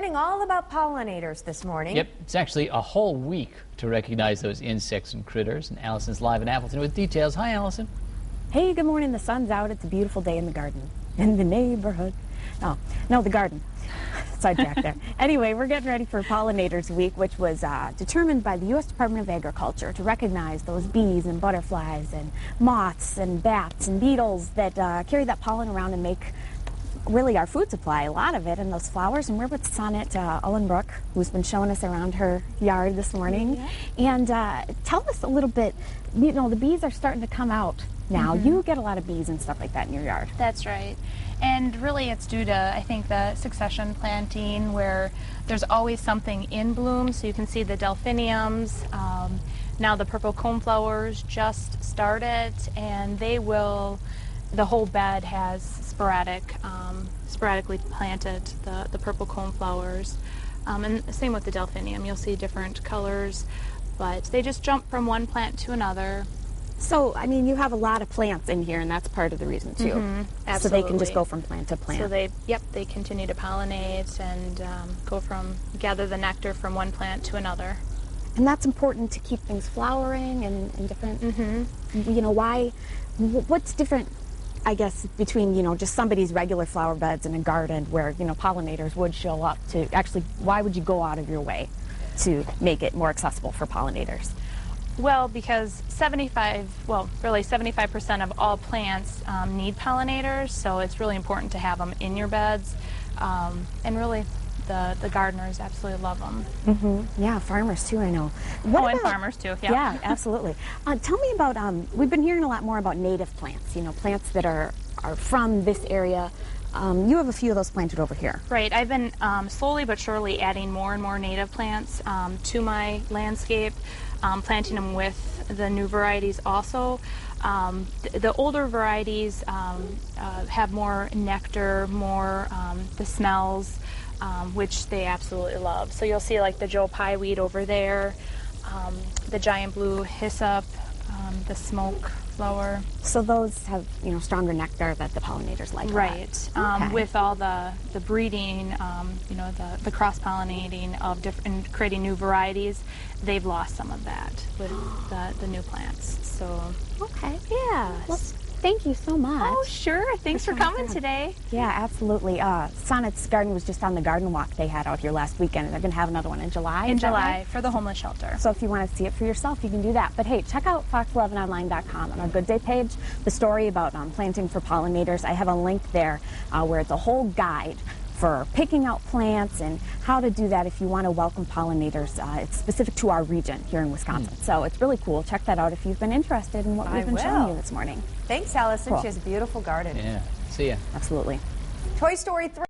learning all about pollinators this morning. Yep, it's actually a whole week to recognize those insects and critters. And Allison's live in Appleton with details. Hi, Allison. Hey, good morning. The sun's out. It's a beautiful day in the garden. In the neighborhood. No, the garden. Sidetrack there. Anyway, we're getting ready for Pollinators Week, which was determined by the U.S. Department of Agriculture to recognize those bees and butterflies and moths and bats and beetles that carry that pollen around and make really our food supply, a lot of it, and those flowers. And we're with Sonnet Ellenbrook, who's been showing us around her yard this morning. Yeah. And tell us a little bit, you know, the bees are starting to come out now. Mm-hmm. You get a lot of bees and stuff like that in your yard. That's right. And really it's due to, I think, the succession planting where there's always something in bloom. So you can see the delphiniums. Now the purple coneflowers just started, and they will, the whole bed has sporadically planted the purple coneflowers. And same with the delphinium. You'll see different colors, but they just jump from one plant to another. So, I mean, you have a lot of plants in here, and that's part of the reason, too. Mm-hmm. Absolutely. So they can just go from plant to plant. So they continue to pollinate and gather the nectar from one plant to another. And that's important to keep things flowering and different. Mm-hmm. You know, what's different, I guess, between, you know, just somebody's regular flower beds in a garden where, you know, pollinators would show up to actually, why would you go out of your way to make it more accessible for pollinators? Well, because 75% of all plants need pollinators, so it's really important to have them in your beds. And really, the gardeners absolutely love them. Mm-hmm. Yeah, farmers too, I know. And farmers too, yeah. Yeah, absolutely. Tell me about, we've been hearing a lot more about native plants, you know, plants that are from this area. You have a few of those planted over here. Right. I've been slowly but surely adding more and more native plants to my landscape, planting them with the new varieties also. The older varieties have more nectar, more the smells, which they absolutely love. So you'll see like the Joe Pye weed over there, the giant blue hyssop, the smoke flower. So those have, you know, stronger nectar that the pollinators like. Right. Okay. With all the breeding, you know, the cross-pollinating of different, creating new varieties, they've lost some of that with the new plants. So. Okay. Yeah. Well, thank you so much. Oh, sure. Thanks for coming today. Yeah, absolutely. Sonnet's garden was just on the garden walk they had out here last weekend, and they're going to have another one in July. In July, for the homeless shelter. So if you want to see it for yourself, you can do that. But hey, check out fox11online.com on our Good Day page, the story about planting for pollinators. I have a link there where it's a whole guide for picking out plants and how to do that if you want to welcome pollinators. It's specific to our region here in Wisconsin. So it's really cool. Check that out if you've been interested in what we've been showing you this morning. Thanks, Allison. Cool. She has a beautiful garden. Yeah. See ya. Absolutely. Toy Story 3.